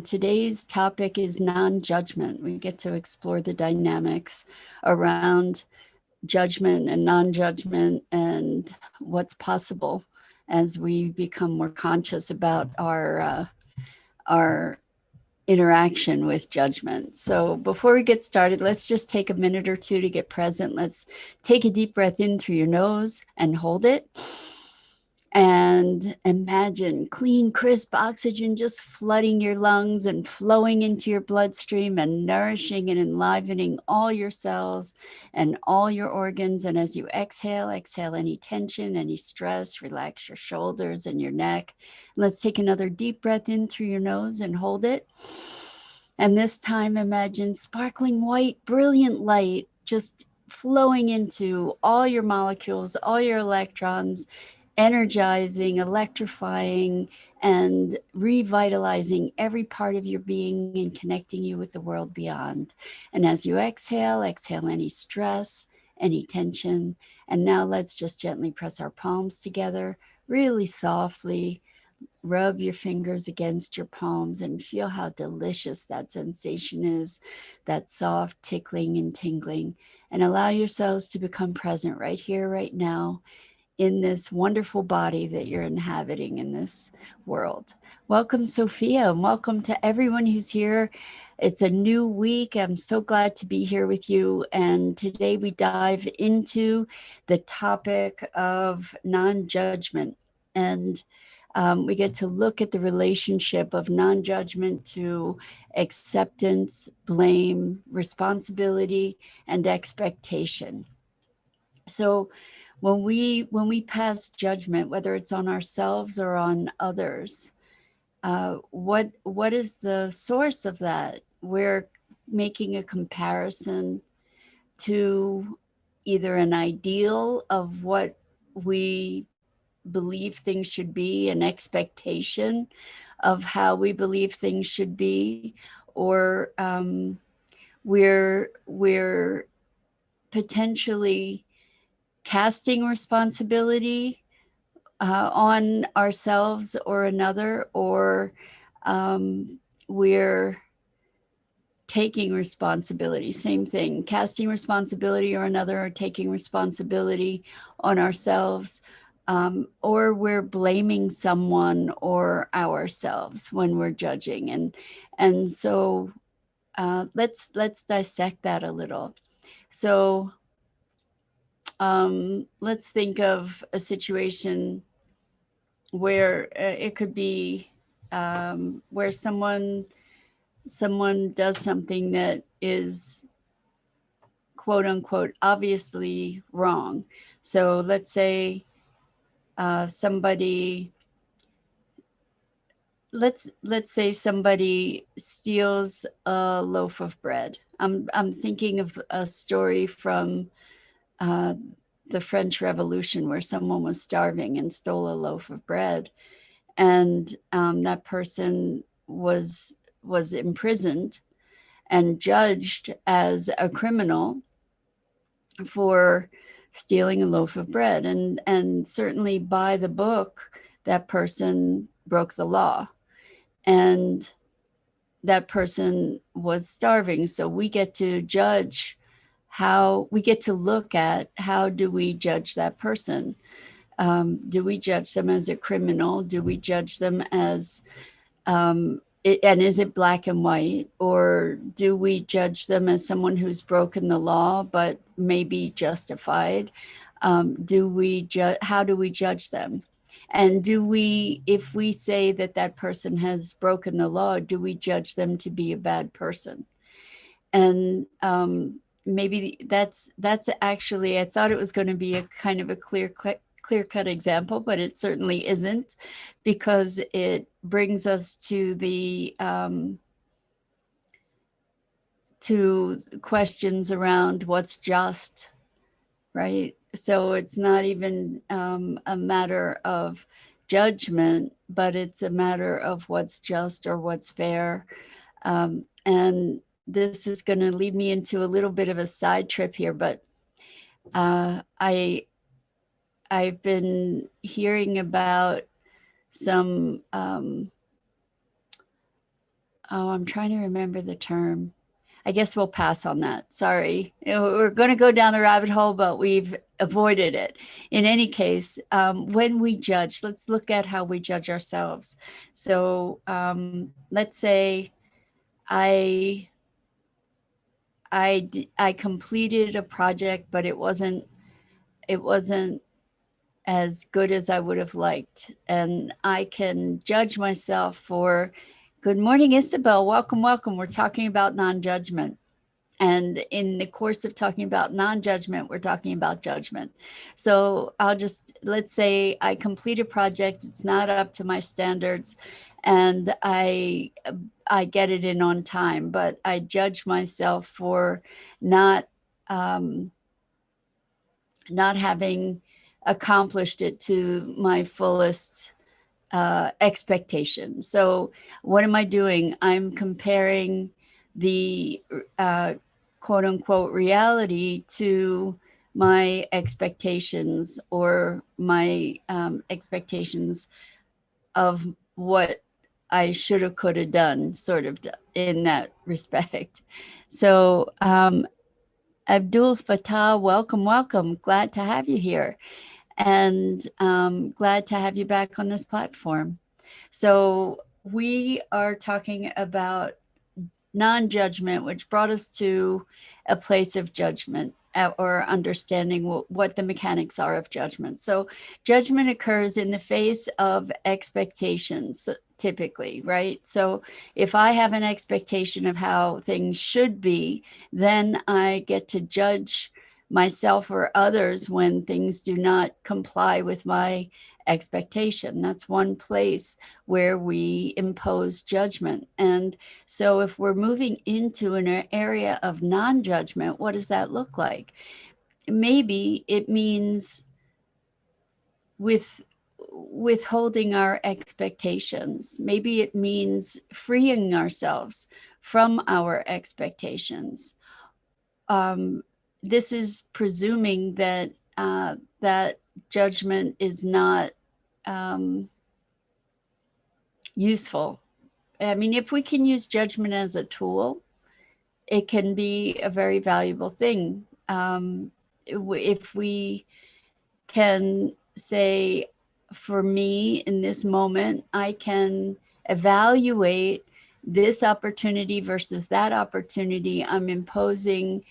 and today's topic is non-judgment. We get to explore the dynamics around judgment and non-judgment and what's possible as we become more conscious about our interaction with judgment. So before we get started, let's just take a minute or two to get present. Let's take a deep breath in through your nose and hold it. And imagine clean, crisp oxygen just flooding your lungs and flowing into your bloodstream and nourishing and enlivening all your cells and all your organs. And as you exhale, exhale any tension, any stress, relax your shoulders and your neck. Let's take another deep breath in through your nose and hold it. And this time, imagine sparkling white, brilliant light just flowing into all your molecules, all your electrons, energizing, electrifying, and revitalizing every part of your being and connecting you with the world beyond. And as you exhale, exhale any stress, any tension. And now let's just gently press our palms together, really softly. Rub your fingers against your palms and feel how delicious that sensation is, that soft tickling and tingling. And allow yourselves to become present right here, right now, in this wonderful body that you're inhabiting in this world. Welcome, Sophia, and welcome to everyone who's here. It's a new week. I'm so glad to be here with you. And today we dive into the topic of non-judgment. And we get to look at the relationship of non-judgment to acceptance, blame, responsibility, and expectation. So when we pass judgment, whether it's on ourselves or on others, what is the source of that? We're making a comparison to either an ideal of what we believe things should be, an expectation of how we believe things should be, or we're potentially casting responsibility on ourselves or another, or we're taking responsibility. Same thing, casting responsibility on another, or taking responsibility on ourselves, or we're blaming someone or ourselves when we're judging. And so let's dissect that a little. So let's think of a situation where it could be where someone does something that is quote unquote obviously wrong. So let's say somebody steals a loaf of bread. I'm thinking of a story from the French Revolution where someone was starving and stole a loaf of bread, and that person was imprisoned and judged as a criminal for stealing a loaf of bread, and certainly by the book that person broke the law, and that person was starving. So we get to judge we get to look at how do we judge that person. Do we judge them as a criminal? Do we judge them as, and is it black and white? Or do we judge them as someone who's broken the law but may be justified? How do we judge them? And if we say that person has broken the law, do we judge them to be a bad person? And maybe that's actually, I thought it was going to be a kind of a clear-cut example, but it certainly isn't, because it brings us to the to questions around what's just, right? So it's not even a matter of judgment, but it's a matter of what's just or what's fair. And this is going to lead me into a little bit of a side trip here, but I've been hearing about some oh, I'm trying to remember the term. I guess we'll pass on that. Sorry. We're going to go down the rabbit hole, but we've avoided it. In any case, when we judge, let's look at how we judge ourselves. So let's say I I completed a project, but it wasn't as good as I would have liked. And I can judge myself for, good morning, Isabel. Welcome, welcome. We're talking about non-judgment. And in the course of talking about non-judgment, we're talking about judgment. So let's say I complete a project, it's not up to my standards, and I get it in on time, but I judge myself for not not having accomplished it to my fullest expectations. So what am I doing? I'm comparing the quote unquote reality to my expectations, or my expectations of what I should have, could have done, sort of in that respect. So Abdul Fattah, welcome, welcome. Glad to have you here. And glad to have you back on this platform. So we are talking about non-judgment, which brought us to a place of judgment, or understanding what the mechanics are of judgment. So judgment occurs in the face of expectations, typically, right? So if I have an expectation of how things should be, then I get to judge myself or others when things do not comply with my expectation. That's one place where we impose judgment. And so if we're moving into an area of non-judgment, what does that look like? Maybe it means withholding our expectations. Maybe it means freeing ourselves from our expectations. This is presuming that that judgment is not useful. I mean, if we can use judgment as a tool, it can be a very valuable thing. If we can say, for me in this moment, I can evaluate this opportunity versus that opportunity. I'm imposing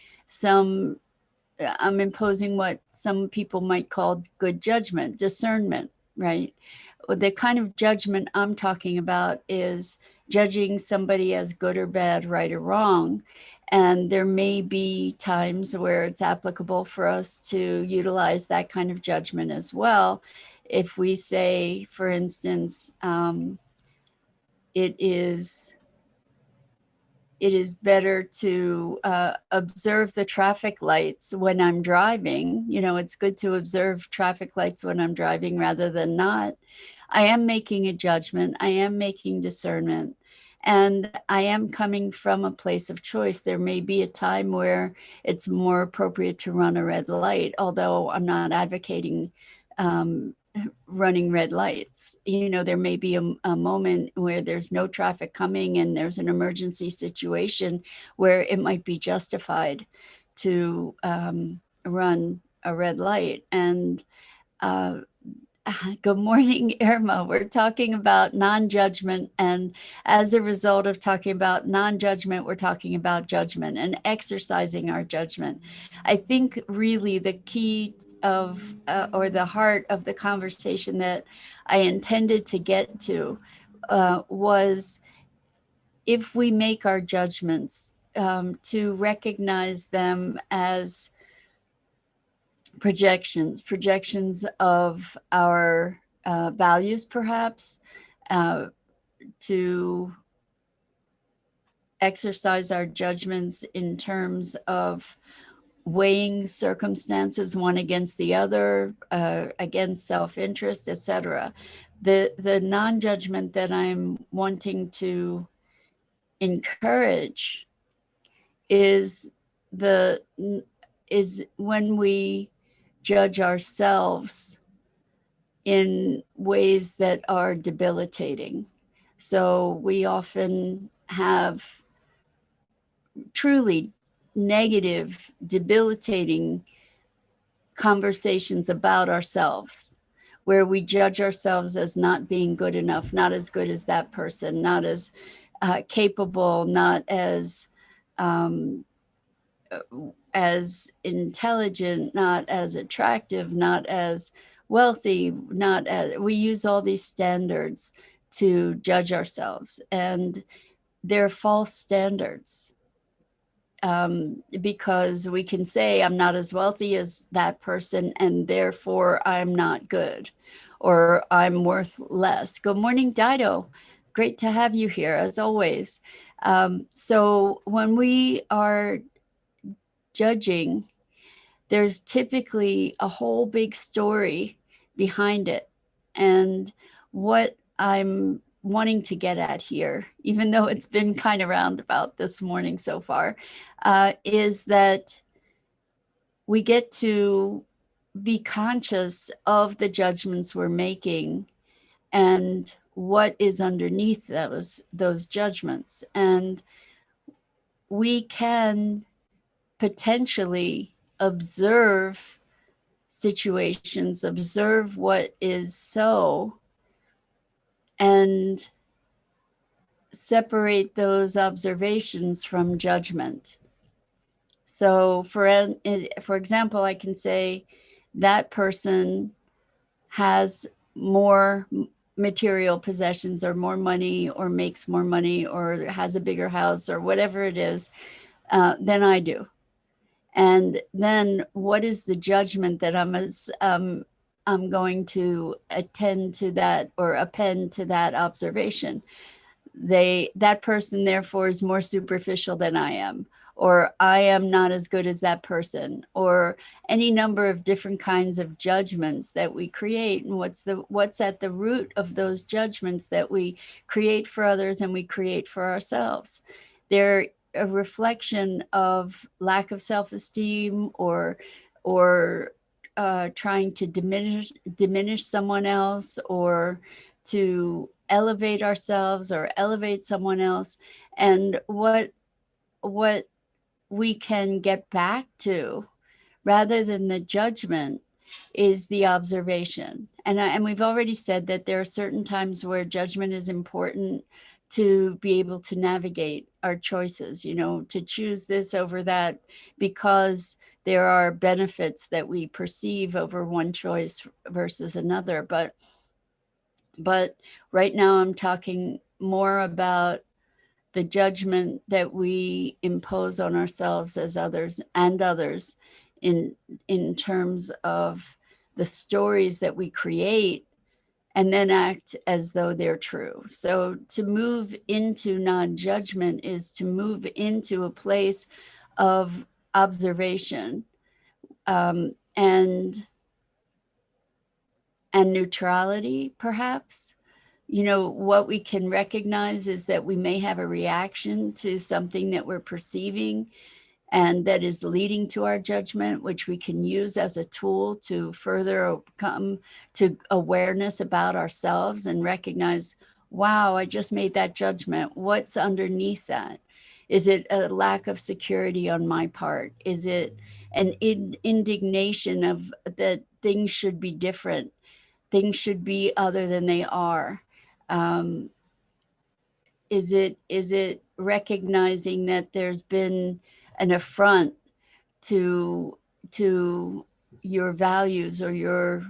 what some people might call good judgment, discernment, right? The kind of judgment I'm talking about is judging somebody as good or bad, right or wrong. And there may be times where it's applicable for us to utilize that kind of judgment as well. If we say, for instance, it is better to observe the traffic lights when I'm driving. You know, it's good to observe traffic lights when I'm driving rather than not. I am making a judgment. I am making discernment. And I am coming from a place of choice. There may be a time where it's more appropriate to run a red light, although I'm not advocating running red lights. You know, there may be a moment where there's no traffic coming and there's an emergency situation where it might be justified to run a red light. And good morning, Irma. We're talking about non-judgment, and as a result of talking about non-judgment, we're talking about judgment and exercising our judgment. I think really the key of or the heart of the conversation that I intended to get to was, if we make our judgments, to recognize them as projections of our values, perhaps, to exercise our judgments in terms of weighing circumstances one against the other, against self-interest, etc. The non-judgment that I'm wanting to encourage is when we judge ourselves in ways that are debilitating. So we often have truly negative, debilitating conversations about ourselves, where we judge ourselves as not being good enough, not as good as that person, not as capable, not um, as intelligent, not as attractive, not as wealthy, not as, we use all these standards to judge ourselves, and they're false standards. Because we can say I'm not as wealthy as that person and therefore I'm not good, or I'm worth less. Good morning, Dido. Great to have you here as always. So when we are judging, there's typically a whole big story behind it. And what I'm wanting to get at here, even though it's been kind of roundabout this morning so far, is that we get to be conscious of the judgments we're making and what is underneath those judgments. And we can potentially observe situations, observe what is so, and separate those observations from judgment. So for example, I can say that person has more material possessions or more money or makes more money or has a bigger house or whatever it is than I do. And then what is the judgment that I'm going to attend to that or append to that observation? That person therefore is more superficial than I am, or I am not as good as that person, or any number of different kinds of judgments that we create. And what's at the root of those judgments that we create for others and we create for ourselves? They're a reflection of lack of self-esteem, or trying to diminish someone else, or to elevate ourselves or elevate someone else. And what we can get back to, rather than the judgment, is the observation. And we've already said that there are certain times where judgment is important to be able to navigate our choices, to choose this over that, because there are benefits that we perceive over one choice versus another. But right now I'm talking more about the judgment that we impose on ourselves as others in terms of the stories that we create and then act as though they're true. So to move into non-judgment is to move into a place of observation, and neutrality, perhaps. What we can recognize is that we may have a reaction to something that we're perceiving and that is leading to our judgment, which we can use as a tool to further come to awareness about ourselves and recognize, wow, I just made that judgment. What's underneath that? Is it a lack of security on my part? Is it an indignation of that things should be different? Things should be other than they are? Is it recognizing that there's been an affront to your values or your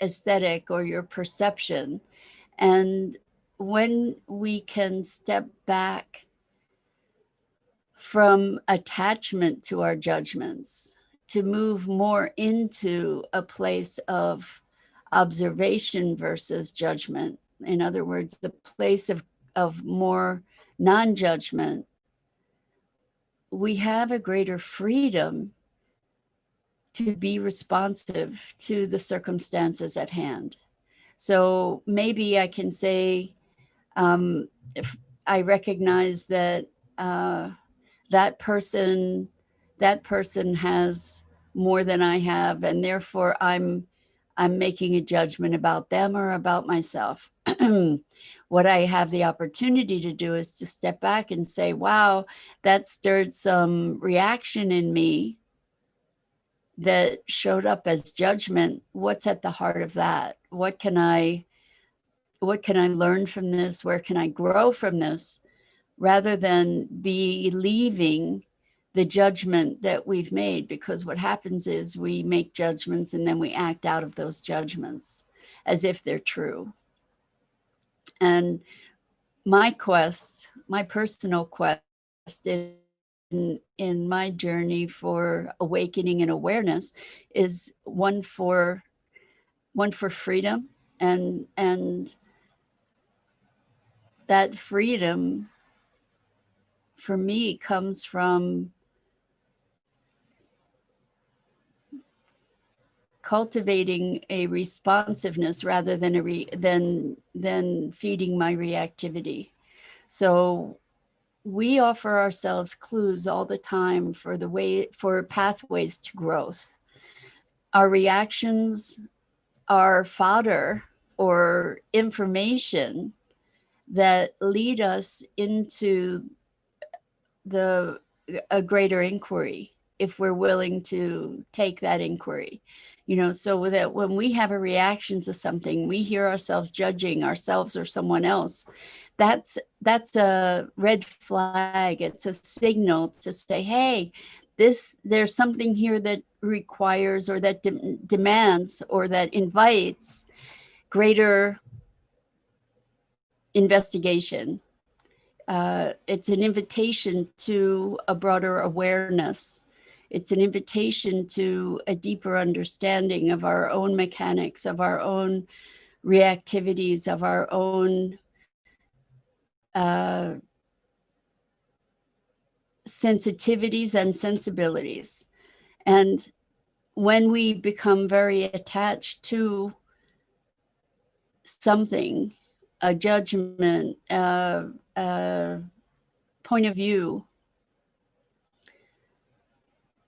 aesthetic or your perception? And when we can step back from attachment to our judgments to move more into a place of observation versus judgment, in other words, the place of more non-judgment, we have a greater freedom to be responsive to the circumstances at hand. So maybe I can say, if I recognize that that person has more than I have, and therefore I'm making a judgment about them or about myself. What I have the opportunity to do is to step back and say, wow, that stirred some reaction in me that showed up as judgment. What's at the heart of that? What can I learn from this? Where can I grow from this? Rather than believing the judgment that we've made, because what happens is we make judgments and then we act out of those judgments as if they're true. And my quest, my personal quest in my journey for awakening and awareness is one for freedom, and that freedom for me comes from cultivating a responsiveness rather than than feeding my reactivity. So we offer ourselves clues all the time for pathways to growth. Our reactions are fodder or information that lead us into a greater inquiry, if we're willing to take that inquiry. So that when we have a reaction to something, we hear ourselves judging ourselves or someone else, that's a red flag. It's a signal to say, hey, there's something here that requires or that demands or that invites greater investigation. It's an invitation to a broader awareness. It's an invitation to a deeper understanding of our own mechanics, of our own reactivities, of our own sensitivities and sensibilities. And when we become very attached to something, a judgment, point of view,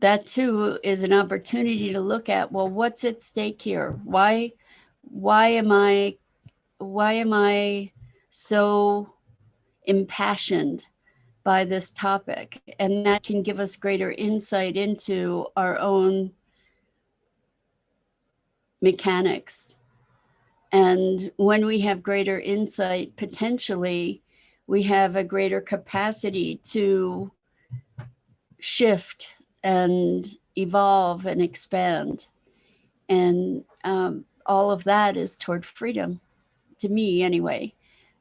that too is an opportunity to look at, well, what's at stake here? Why am I so impassioned by this topic? And that can give us greater insight into our own mechanics. And when we have greater insight, potentially we have a greater capacity to shift and evolve and expand. And all of that is toward freedom, to me anyway.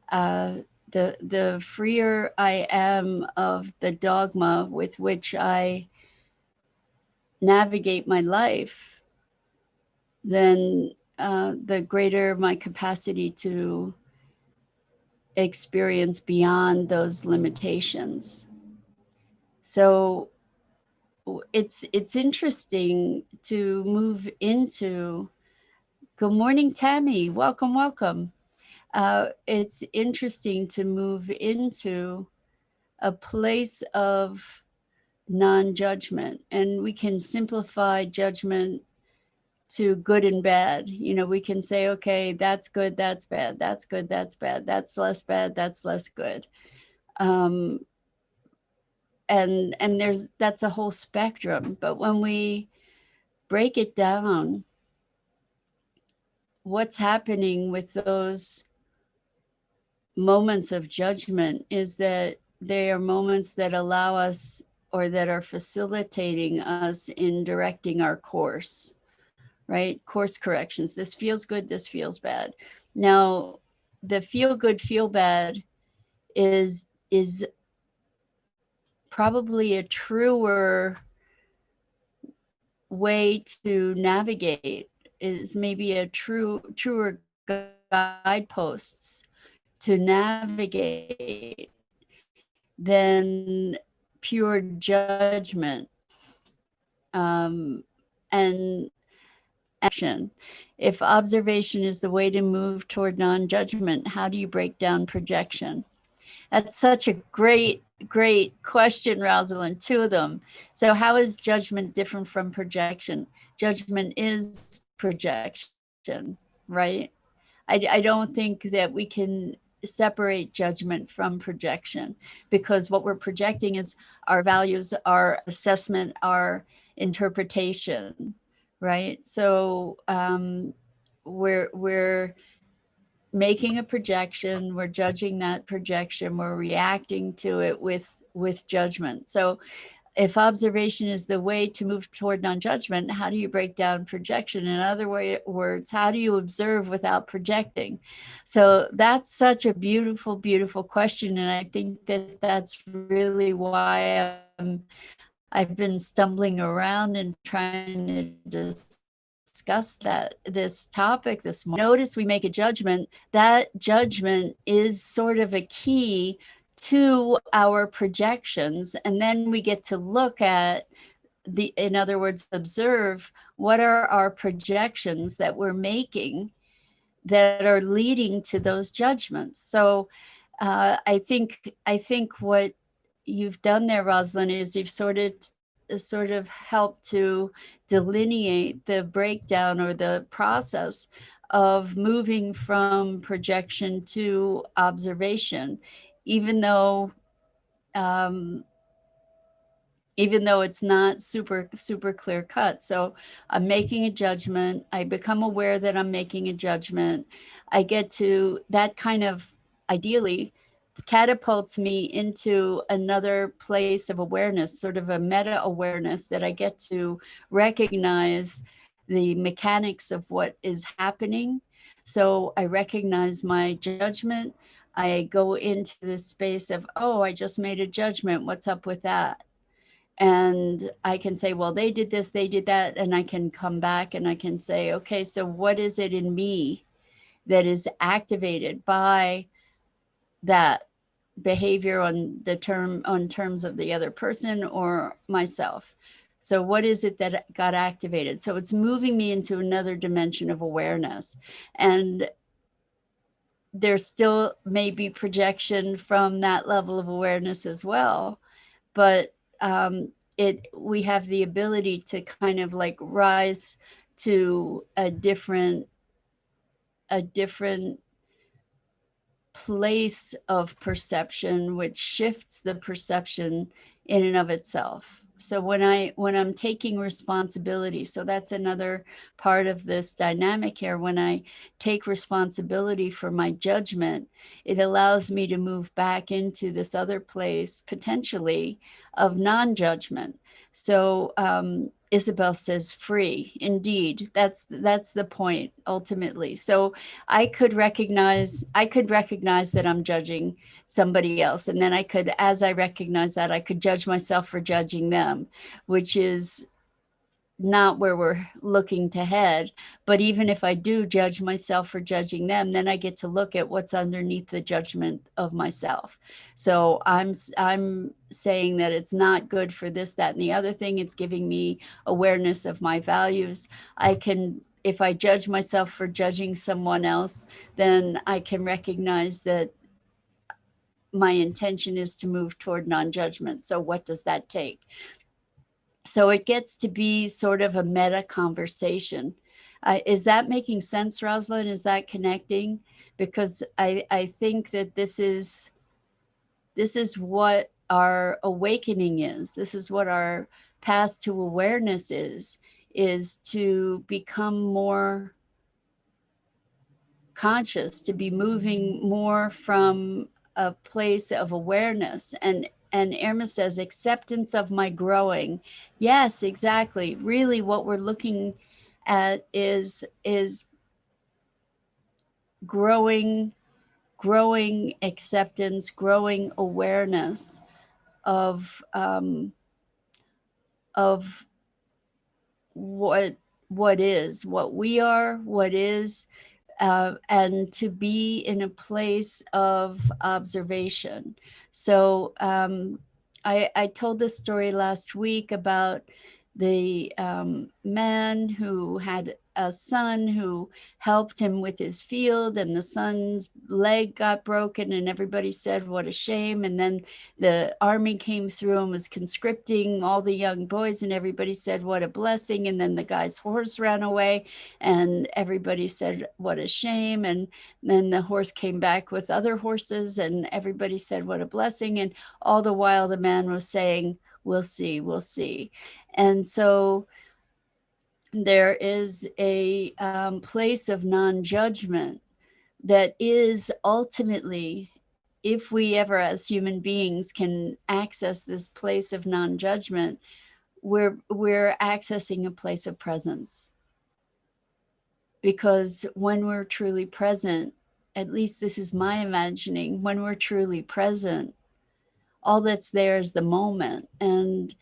The freer I am of the dogma with which I navigate my life, then the greater my capacity to experience beyond those limitations. So it's interesting to move into. Good morning, Tammy. Welcome. It's interesting to move into a place of non-judgment, and we can simplify judgment to good and bad. We can say, okay, that's good, that's bad, that's good, that's bad, that's less bad, that's less good. And that's a whole spectrum. But when we break it down, what's happening with those moments of judgment is that they are moments that allow us, or that are facilitating us in directing our course, right? Course corrections. This feels good, this feels bad. Now, the feel good, feel bad is probably a truer way to navigate, is maybe a truer guideposts to navigate than pure judgment and action. If observation is the way to move toward non-judgment, how do you break down projection? That's such a great question, Rosalind, two of them. So how is judgment different from projection? Judgment is projection, right? I don't think that we can separate judgment from projection, because what we're projecting is our values, our assessment, our interpretation, right? So we're making a projection, we're judging that projection, we're reacting to it with judgment. So if observation is the way to move toward non-judgment, how do you break down projection? In other words, how do you observe without projecting? So that's such a beautiful, beautiful question. And I think that that's really why I've been stumbling around and trying to discuss this topic this morning. Notice we make a judgment. That judgment is sort of a key to our projections, and then we get to look at in other words, observe what are our projections that we're making that are leading to those judgments. So I think what you've done there, Rosalind, is you've sort of helped to delineate the breakdown or the process of moving from projection to observation, even though it's not super clear cut. So I'm making a judgment. I become aware that I'm making a judgment. I get to that kind of ideally catapults me into another place of awareness, sort of a meta awareness, that I get to recognize the mechanics of what is happening. So I recognize my judgment. I go into this space of, oh, I just made a judgment. What's up with that? And I can say, well, they did this, they did that. And I can come back and I can say, okay, so what is it in me that is activated by that behavior on terms of the other person or myself? So what is it that got activated? So it's moving me into another dimension of awareness. And there still may be projection from that level of awareness as well. But we have the ability to kind of like rise to a different place of perception, which shifts the perception in and of itself. So when I'm taking responsibility, so that's another part of this dynamic here. When I take responsibility for my judgment, it allows me to move back into this other place potentially of non-judgment. So Isabel says free. Indeed, that's the point ultimately. So I could recognize that I'm judging somebody else, and then as I recognize that, I could judge myself for judging them, which is not where we're looking to head. But even if I do judge myself for judging them, then I get to look at what's underneath the judgment of myself. So I'm saying that it's not good for this, that, and the other thing. It's giving me awareness of my values. If I judge myself for judging someone else, then I can recognize that my intention is to move toward non-judgment. So what does that take? So it gets to be sort of a meta conversation. Is that making sense, Rosalind? Is that connecting? Because I think that this is what our awakening is. This is what our path to awareness is to become more conscious, to be moving more from a place of awareness. And Irma says, acceptance of my growing. Yes, exactly. Really what we're looking at is growing acceptance, growing awareness of what is, what we are, what is, and to be in a place of observation. So I told this story last week about the man who had a son who helped him with his field, and the son's leg got broken, and everybody said, what a shame. And then the army came through and was conscripting all the young boys, and everybody said, what a blessing. And then the guy's horse ran away, and everybody said, what a shame. And then the horse came back with other horses, and everybody said, what a blessing. And all the while the man was saying, we'll see, we'll see. And so there is a place of non-judgment that is ultimately, if we ever as human beings can access this place of non-judgment, we're accessing a place of presence. Because when we're truly present, at least this is my imagining, when we're truly present, all that's there is the moment, and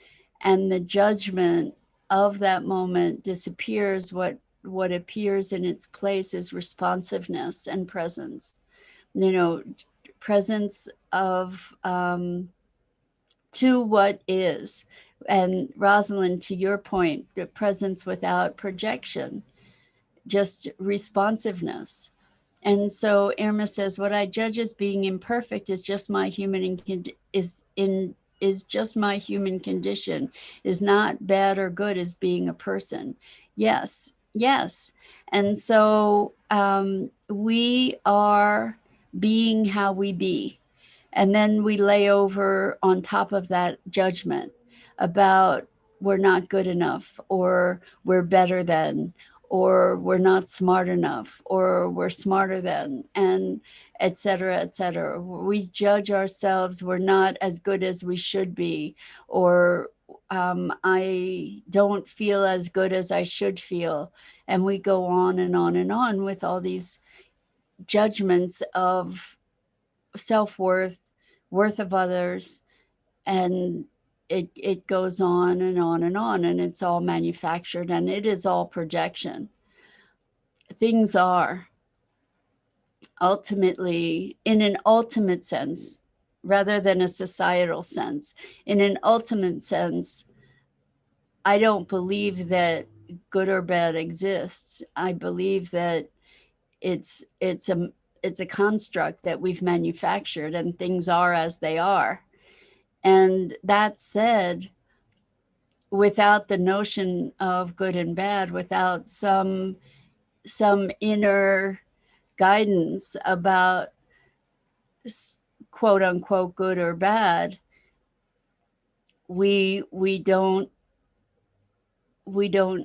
the judgment of that moment disappears. What appears in its place is responsiveness and presence. Presence of to what is. And Rosalind, to your point, the presence without projection, just responsiveness. And so Irma says, what I judge as being imperfect is just my human is just my human condition, is not bad or good as being a person. Yes, yes. And so we are being how we be. And then we lay over on top of that judgment about we're not good enough, or we're better than, or we're not smart enough, or we're smarter than, and et cetera, et cetera. We judge ourselves, we're not as good as we should be, or I don't feel as good as I should feel. And we go on and on and on with all these judgments of self-worth, worth of others, and it goes on and on and on, and it's all manufactured, and it is all projection. Things are ultimately, in an ultimate sense, rather than a societal sense, in an ultimate sense, I don't believe that good or bad exists. I believe that it's a construct that we've manufactured, and things are as they are. And that said, without the notion of good and bad, without some inner guidance about quote unquote good or bad, we don't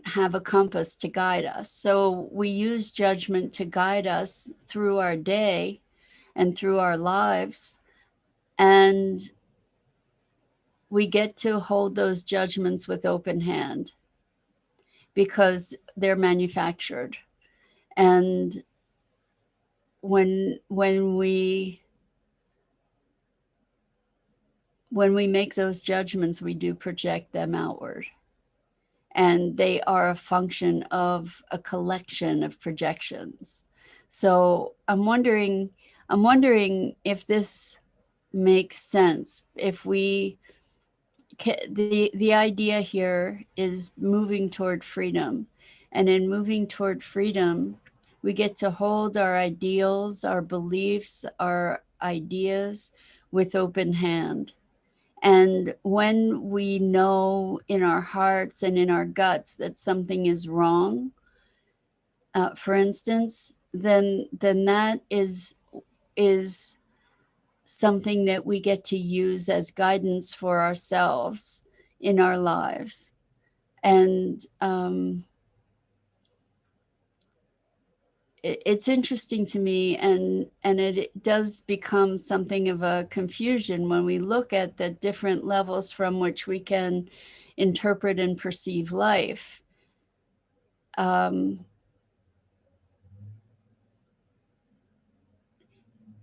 have a compass to guide us. So we use judgment to guide us through our day and through our lives, and we get to hold those judgments with open hand because they're manufactured. And when we make those judgments, we do project them outward, and they are a function of a collection of projections. So I'm wondering if this makes sense. If we the idea here is moving toward freedom, and in moving toward freedom, we get to hold our ideals, our beliefs, our ideas with open hand. And when we know in our hearts and in our guts that something is wrong, for instance, then that is something that we get to use as guidance for ourselves in our lives. And it's interesting to me, and it does become something of a confusion when we look at the different levels from which we can interpret and perceive life.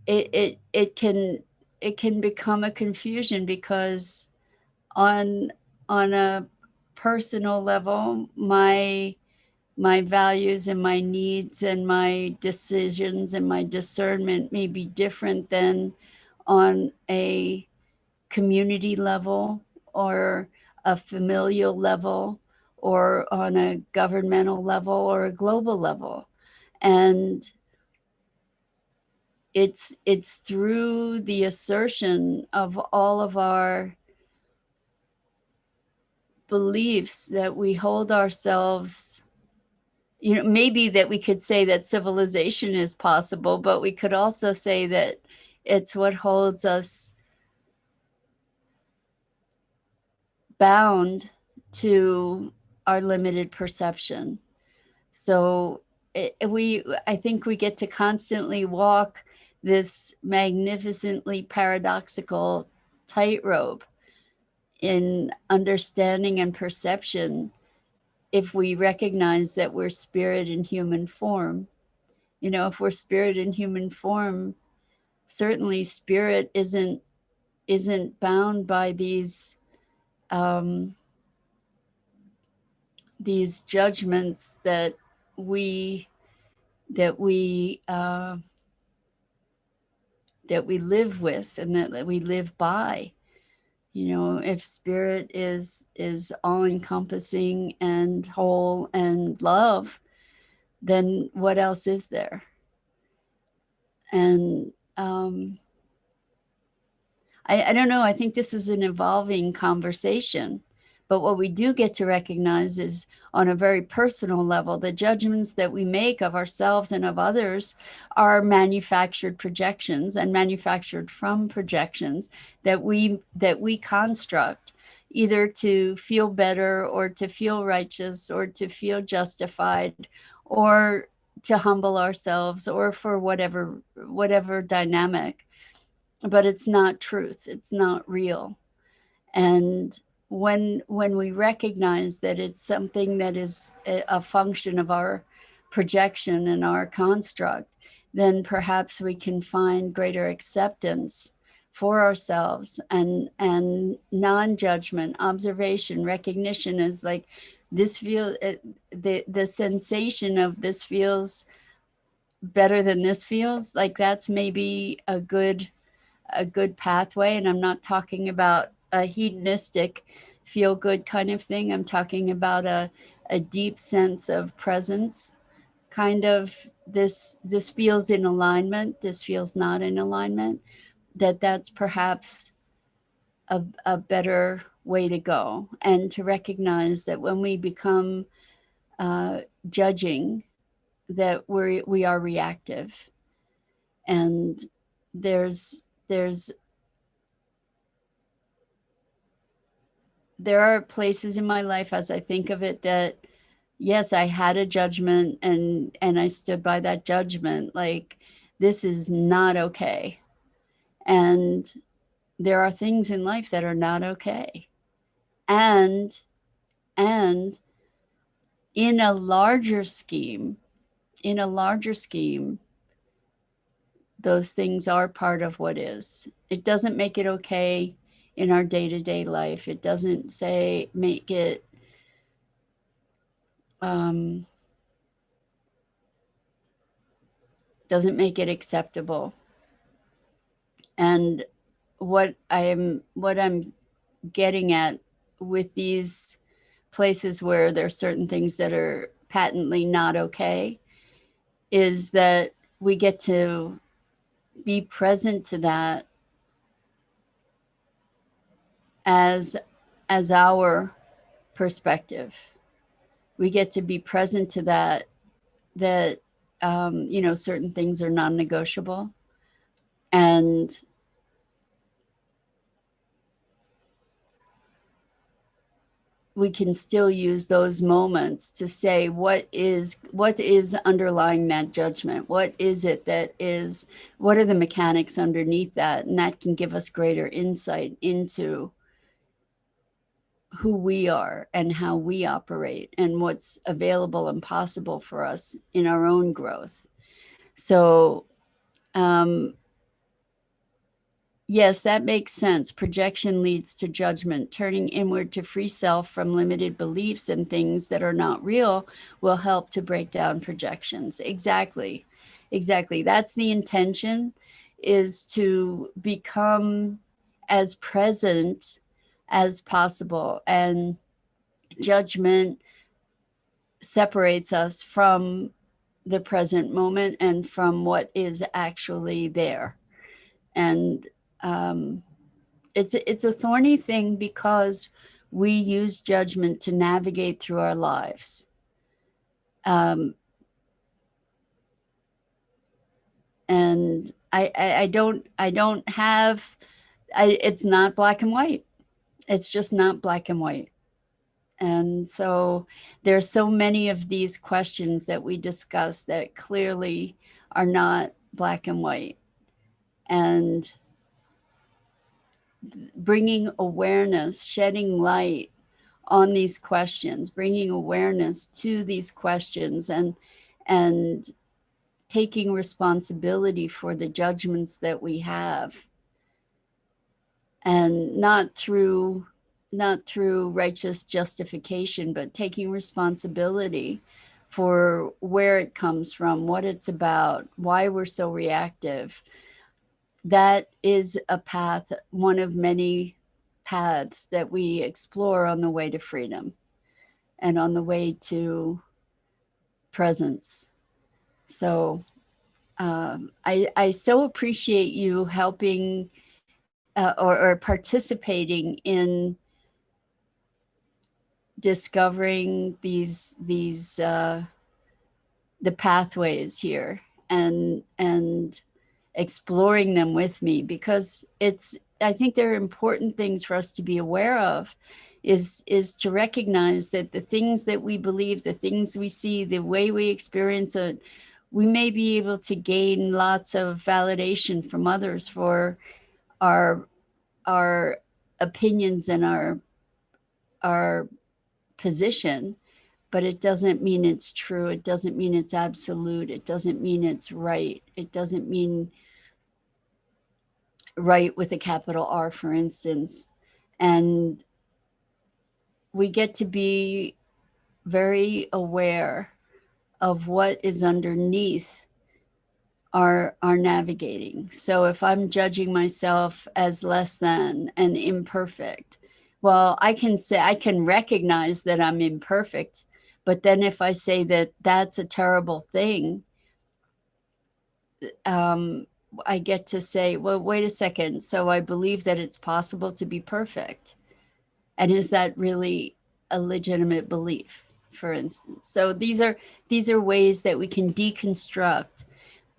It can become a confusion because on a personal level, my values and my needs and my decisions and my discernment may be different than on a community level or a familial level or on a governmental level or a global level. And it's through the assertion of all of our beliefs that we hold ourselves, maybe that we could say that civilization is possible, but we could also say that it's what holds us bound to our limited perception. So I think we get to constantly walk this magnificently paradoxical tightrope in understanding and perception if we recognize that we're spirit in human form. If we're spirit in human form, certainly spirit isn't bound by these judgments that we that we live with and that we live by. If spirit is all encompassing and whole and love, then what else is there? And I don't know. I think this is an evolving conversation. But what we do get to recognize is, on a very personal level, the judgments that we make of ourselves and of others are manufactured projections, and manufactured from projections that we construct, either to feel better or to feel righteous or to feel justified or to humble ourselves or for whatever dynamic. But it's not truth. It's not real. And when we recognize that it's something that is a function of our projection and our construct, then perhaps we can find greater acceptance for ourselves, and non-judgment, observation, recognition is like, this feel the sensation of this feels better than this feels, like that's maybe a good pathway. And I'm not talking about a hedonistic feel good kind of thing. I'm talking about a deep sense of presence, kind of, this feels in alignment, this feels not in alignment, that's perhaps a better way to go. And to recognize that when we become judging, that we are reactive. And there are places in my life, as I think of it, that yes, I had a judgment, and I stood by that judgment. Like, this is not okay. And there are things in life that are not okay. And in a larger scheme, those things are part of what is. It doesn't make it okay in our day-to-day life. It doesn't make it doesn't make it acceptable. And what I'm getting at with these places where there are certain things that are patently not okay is that we get to be present to that as our perspective. We get to be present to that certain things are non-negotiable, and we can still use those moments to say, what is underlying that judgment? What is it that is, what are the mechanics underneath that? And that can give us greater insight into who we are and how we operate and what's available and possible for us in our own growth. So, yes, that makes sense. Projection leads to judgment. Turning inward to free self from limited beliefs and things that are not real will help to break down projections. Exactly. That's the intention, is to become as present as possible. And judgment separates us from the present moment and from what is actually there. And it's a thorny thing because we use judgment to navigate through our lives. And I don't have, it's not black and white. It's just not black and white. And so there's so many of these questions that we discuss that clearly are not black and white. And bringing awareness, shedding light on these questions, bringing awareness to these questions, and taking responsibility for the judgments that we have, and not through righteous justification, but taking responsibility for where it comes from, what it's about, why we're so reactive. That is a path, one of many paths that we explore on the way to freedom and on the way to presence. So I so appreciate you helping or participating in discovering these the pathways here, and exploring them with me, because I think there are important things for us to be aware of, is to recognize that the things that we believe, the things we see, the way we experience it, we may be able to gain lots of validation from others for our opinions and our position, but it doesn't mean it's true. It doesn't mean it's absolute. It doesn't mean it's right. It doesn't mean right with a capital R, for instance. And we get to be very aware of what is underneath our navigating. So if I'm judging myself as less than and imperfect, well, I can recognize that I'm imperfect, but then if I say that that's a terrible thing, I get to say, well, wait a second. So I believe that it's possible to be perfect. And is that really a legitimate belief, for instance? So these are ways that we can deconstruct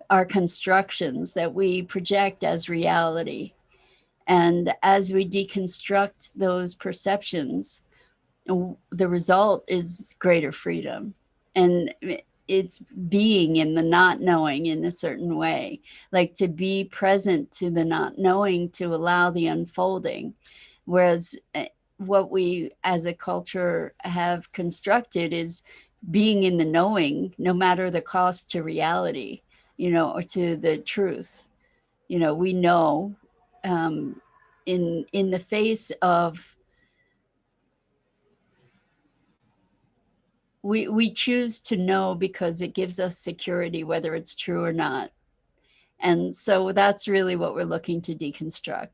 our constructions that we project as reality. And as we deconstruct those perceptions, the result is greater freedom. And it's being in the not knowing in a certain way, like to be present to the not knowing, to allow the unfolding. Whereas what we as a culture have constructed is being in the knowing, no matter the cost to reality, or to the truth. We know in the face of, we choose to know because it gives us security, whether it's true or not. And so that's really what we're looking to deconstruct,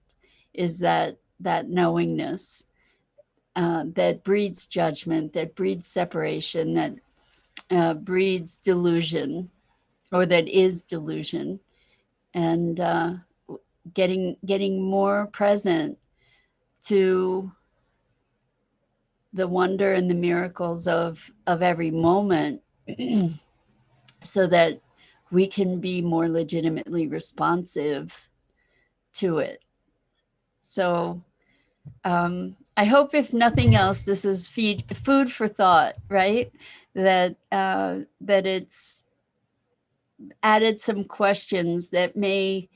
is that knowingness that breeds judgment, that breeds separation, that breeds delusion, or that is delusion. And getting more present to the wonder and the miracles of every moment so that we can be more legitimately responsive to it. So I hope, if nothing else, this is food for thought, right? That it's added some questions that may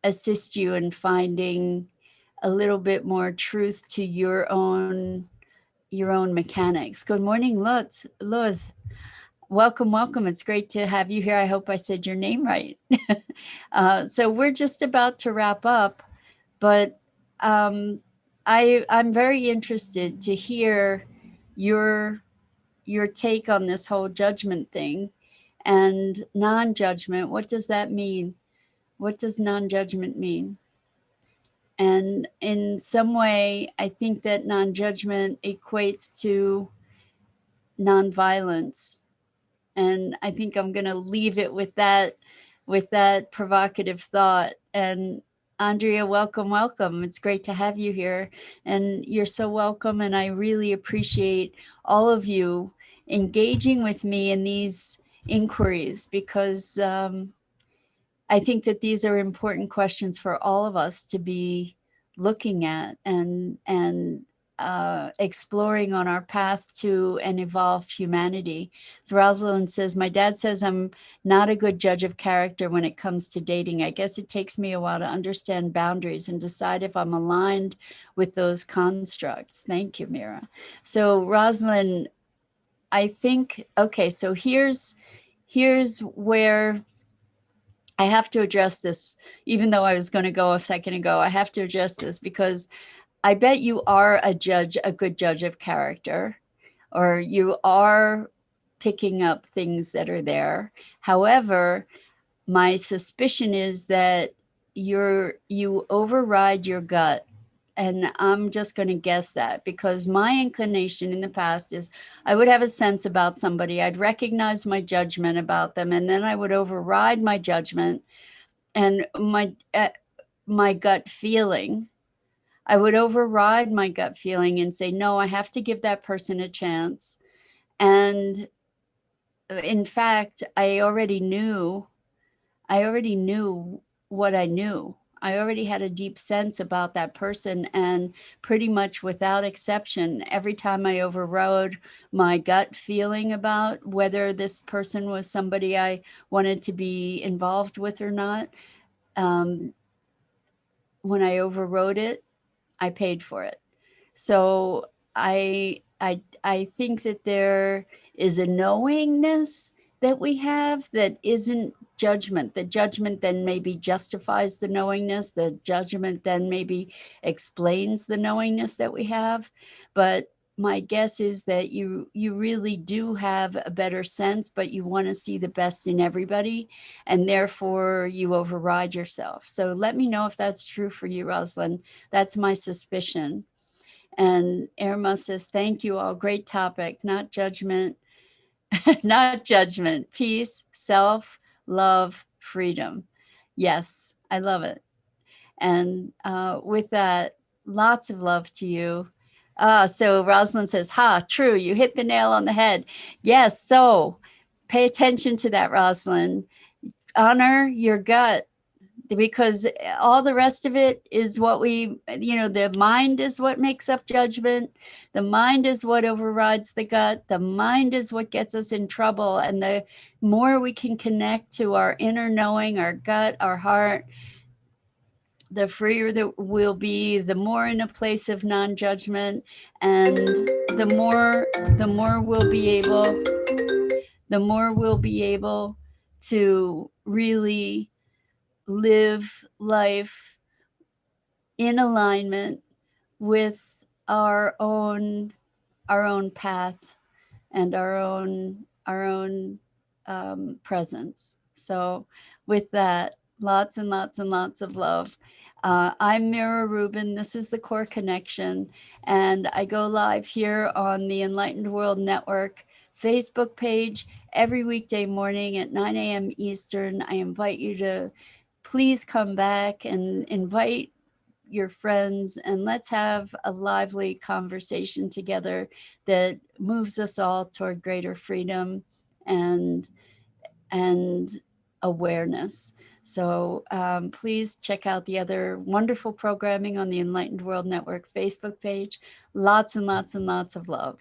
assist you in finding a little bit more truth to your own mechanics. Good morning, Luz. Welcome. It's great to have you here. I hope I said your name right. So we're just about to wrap up, but I'm very interested to hear your take on this whole judgment thing and non-judgment. What does that mean? What does non-judgment mean? And in some way, I think that non-judgment equates to nonviolence. And I think I'm going to leave it with that provocative thought. And Andrea, welcome, welcome. It's great to have you here. And you're so welcome. And I really appreciate all of you engaging with me in these inquiries, because I think that these are important questions for all of us to be looking at and exploring on our path to an evolved humanity. So Rosalind says, my dad says I'm not a good judge of character when it comes to dating. I guess it takes me a while to understand boundaries and decide if I'm aligned with those constructs. Thank you, Mira. So Rosalind, I think, okay, so here's where I have to address this, even though I was going to go a second ago. I have to address this because I bet you are a good judge of character, or you are picking up things that are there. However, my suspicion is that you override your gut. And I'm just going to guess that, because my inclination in the past is I would have a sense about somebody, I'd recognize my judgment about them, and then I would override my judgment and my gut feeling. I would override my gut feeling and say, no, I have to give that person a chance. And in fact, I already knew what I knew. I already had a deep sense about that person, and pretty much without exception, every time I overrode my gut feeling about whether this person was somebody I wanted to be involved with or not, when I overrode it, I paid for it. So I think that there is a knowingness that we have that isn't judgment. The judgment then maybe justifies the knowingness. The judgment then maybe explains the knowingness that we have. But my guess is that you really do have a better sense, but you want to see the best in everybody, and therefore you override yourself. So let me know if that's true for you, Rosalind. That's my suspicion. And Irma says, thank you all. Great topic. Not judgment, not judgment. Peace, self, love, freedom. Yes, I love it. And with that, lots of love to you. So Rosalind says, true. You hit the nail on the head. Yes. So pay attention to that, Rosalind. Honor your gut, because all the rest of it is what the mind is what makes up judgment. The mind is what overrides the gut. The mind is what gets us in trouble. And the more we can connect to our inner knowing, our gut, our heart, the freer that we'll be, the more in a place of non-judgment, and the more we'll be able to really live life in alignment with our own path and our own presence. So with that, lots and lots and lots of love. I'm Mira Rubin. This is the Core Connection, and I go live here on the Enlightened World Network Facebook page every weekday morning at 9 a.m. Eastern. I invite you to please come back and invite your friends, and let's have a lively conversation together that moves us all toward greater freedom and awareness. So please check out the other wonderful programming on the Enlightened World Network Facebook page. Lots and lots and lots of love.